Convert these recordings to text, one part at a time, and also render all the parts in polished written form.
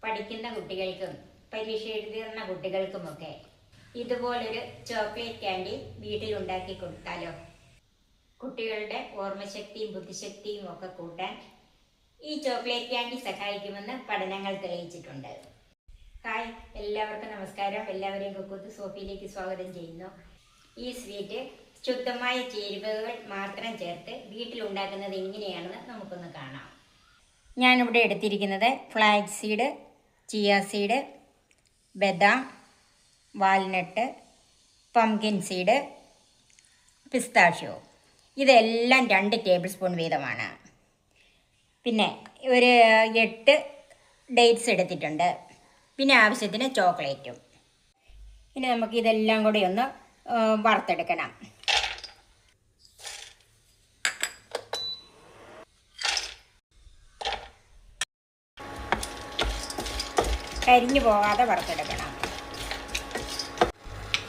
പഠിക്കുന്ന കുട്ടികൾക്കും പരീക്ഷ എഴുതുന്ന കുട്ടികൾക്കുമൊക്കെ ഇതുപോലൊരു ചോക്ലേറ്റ് ക്യാൻഡി വീട്ടിലുണ്ടാക്കി കൊടുത്താലോ? കുട്ടികളുടെ ഓർമ്മശക്തിയും ബുദ്ധിശക്തിയും ഒക്കെ കൂട്ടാൻ ഈ ചോക്ലേറ്റ് ക്യാൻഡി സഹായിക്കുമെന്ന് പഠനങ്ങൾ തെളിയിച്ചിട്ടുണ്ട്. ഹായ്, എല്ലാവർക്കും നമസ്കാരം. എല്ലാവരെയും കുക്കൂത്ത് സോഫിയിലേക്ക് സ്വാഗതം ചെയ്യുന്നു. ഈ സ്വീറ്റ് ശുദ്ധമായ ചേരുവകൾ മാത്രം ചേർത്ത് വീട്ടിലുണ്ടാക്കുന്നത് എങ്ങനെയാണെന്ന് നമുക്കൊന്ന് കാണാം. ഞാനിവിടെ എടുത്തിരിക്കുന്നത് ഫ്ലാക്സ് സീഡ്, ചിയ സീഡ്, ബദാം, വാൽനട്ട്, പംകിൻ സീഡ്, പിസ്താഷ്യോ. ഇതെല്ലാം 2 ടേബിൾ സ്പൂൺ വീതമാണ്. പിന്നെ ഒരു 8 ഡേറ്റ്സ് എടുത്തിട്ടുണ്ട്. പിന്നെ ആവശ്യത്തിന് ചോക്ലേറ്റും. ഇനി നമുക്ക് ഇതെല്ലാം കൂടി ഒന്ന് വറുത്തെടുക്കണം. കരിഞ്ഞു പോകാതെ വറുത്തെടുക്കണം.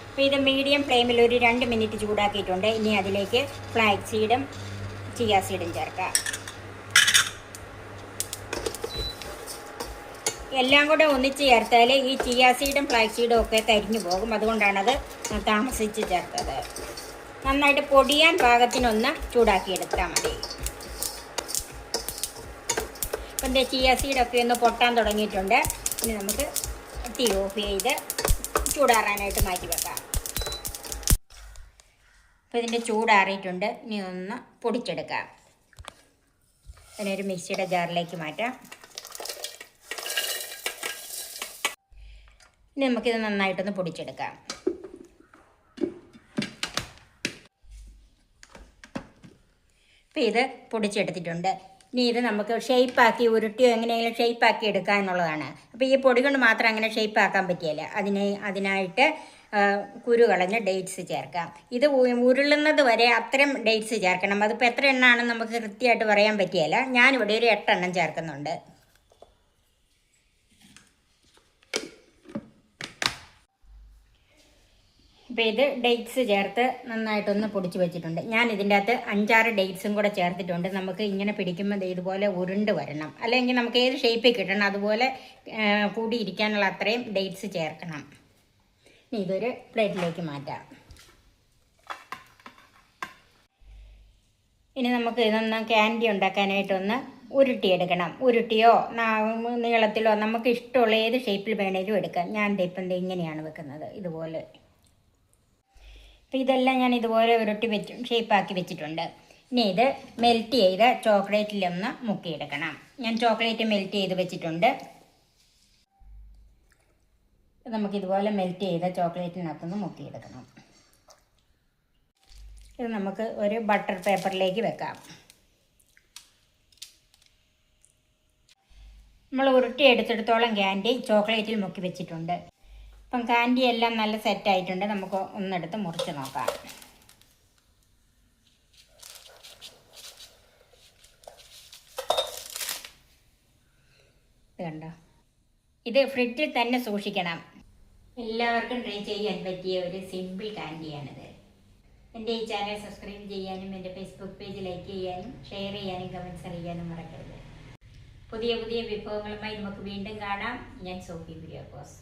അപ്പോൾ ഇത് മീഡിയം ഫ്ലെയിമിൽ ഒരു 2 മിനിറ്റ് ചൂടാക്കിയിട്ടുണ്ട്. ഇനി അതിലേക്ക് ഫ്ലാക്സ് സീഡും ചിയ സീഡും ചേർക്കാം. എല്ലാം കൂടെ ഒന്നിച്ച് ചേർത്താൽ ഈ ചിയ സീഡും ഫ്ലാക്സ് സീഡും ഒക്കെ കരിഞ്ഞു പോകും. അതുകൊണ്ടാണത് താമസിച്ച് ചേർത്തത്. നന്നായിട്ട് പൊടിയാൻ പാകത്തിനൊന്ന് ചൂടാക്കിയെടുത്താൽ മതി. അപ്പം എൻ്റെ ചിയ സീഡൊക്കെ ഒന്ന് പൊട്ടാൻ തുടങ്ങിയിട്ടുണ്ട്. ഇനി നമുക്ക് തീ ഓഫ് ചെയ്ത് ചൂടാറാനായിട്ട് മാറ്റി വെക്കാം. അപ്പോൾ ഇതിൻ്റെ ചൂടാറിയിട്ടുണ്ട്. ഇനി ഒന്ന് പൊടിച്ചെടുക്കാം. അതിനൊരു മിക്സിയുടെ ജാറിലേക്ക് മാറ്റാം. ഇനി നമുക്കിത് നന്നായിട്ടൊന്ന് പൊടിച്ചെടുക്കാം. അപ്പോൾ ഇത് പൊടിച്ചെടുത്തിട്ടുണ്ട്. ഇനി ഇത് നമുക്ക് ഷേപ്പാക്കി ഉരുട്ടിയോ എങ്ങനെയെങ്കിലും ഷേപ്പാക്കി എടുക്കുക എന്നുള്ളതാണ്. അപ്പോൾ ഈ പൊടി കൊണ്ട് മാത്രം അങ്ങനെ ഷേപ്പാക്കാൻ പറ്റിയല്ല. അതിനായിട്ട് കുരു കളഞ്ഞ് ഡേറ്റ്സ് ചേർക്കാം. ഇത് ഉരുളുന്നത് വരെ അത്രയും ഡേറ്റ്സ് ചേർക്കണം. അതിപ്പോൾ എത്ര എണ്ണമാണെന്ന് നമുക്ക് കൃത്യമായിട്ട് പറയാൻ പറ്റിയല്ല. ഞാനിവിടെ ഒരു 8 എണ്ണം ചേർക്കുന്നുണ്ട്. അപ്പോൾ ഇത് ഡേറ്റ്സ് ചേർത്ത് നന്നായിട്ടൊന്ന് പൊടിച്ച് വെച്ചിട്ടുണ്ട്. ഞാൻ ഇതിൻ്റെ അകത്ത് 5-6 ഡേറ്റ്സും കൂടെ ചേർത്തിട്ടുണ്ട്. നമുക്ക് ഇങ്ങനെ പിടിക്കുമ്പോൾ ഇതുപോലെ ഉരുണ്ട് വരണം. അല്ലെങ്കിൽ നമുക്ക് ഏത് ഷേപ്പിൽ കിട്ടണം അതുപോലെ കൂടിയിരിക്കാനുള്ള അത്രയും ഡേറ്റ്സ് ചേർക്കണം. ഇനി ഇതൊരു പ്ലേറ്റിലേക്ക് മാറ്റാം. ഇനി നമുക്ക് ഇതൊന്ന് ക്യാൻഡി ഉണ്ടാക്കാനായിട്ടൊന്ന് ഉരുട്ടിയെടുക്കണം. ഉരുട്ടിയോ നീളത്തിലോ നമുക്ക് ഇഷ്ടമുള്ള ഏത് ഷേപ്പിൽ വേണേലും എടുക്കാം. ഞാൻ ഇപ്പം ഇങ്ങനെയാണ് വെക്കുന്നത്, ഇതുപോലെ. അപ്പോൾ ഇതെല്ലാം ഞാൻ ഇതുപോലെ ഉരുട്ടി ഷേപ്പാക്കി വെച്ചിട്ടുണ്ട്. ഇനി ഇത് മെൽറ്റ് ചെയ്ത് ചോക്ലേറ്റിലൊന്ന് മുക്കിയെടുക്കണം. ഞാൻ ചോക്ലേറ്റ് മെൽറ്റ് ചെയ്ത് വെച്ചിട്ടുണ്ട്. നമുക്കിതുപോലെ മെൽറ്റ് ചെയ്ത ചോക്ലേറ്റിനകത്തുനിന്ന് മുക്കിയെടുക്കണം. ഇത് നമുക്ക് ഒരു ബട്ടർ പേപ്പറിലേക്ക് വെക്കാം. നമ്മൾ ഉരുട്ടിയെടുത്തിടത്തോളം ക്യാൻഡി ചോക്ലേറ്റിൽ മുക്കി വെച്ചിട്ടുണ്ട്. അപ്പം കാൻഡി എല്ലാം നല്ല സെറ്റായിട്ടുണ്ട്. നമുക്ക് ഒന്നെടുത്ത് മുറിച്ച് നോക്കാം. ഇത് കണ്ടോ? ഇത് ഫ്രിഡ്ജിൽ തന്നെ സൂക്ഷിക്കണം. എല്ലാവർക്കും ട്രൈ ചെയ്യാൻ പറ്റിയ ഒരു സിമ്പിൾ കാൻഡിയാണിത്. എൻ്റെ ഈ ചാനൽ സബ്സ്ക്രൈബ് ചെയ്യാനും എൻ്റെ ഫേസ്ബുക്ക് പേജ് ലൈക്ക് ചെയ്യാനും ഷെയർ ചെയ്യാനും കമൻറ്റ്സ് അറിയാനും മറക്കരുത്. പുതിയ പുതിയ വിഭവങ്ങളുമായി നമുക്ക് വീണ്ടും കാണാം. ഞാൻ സോഫി കുര്യാക്കോസ്.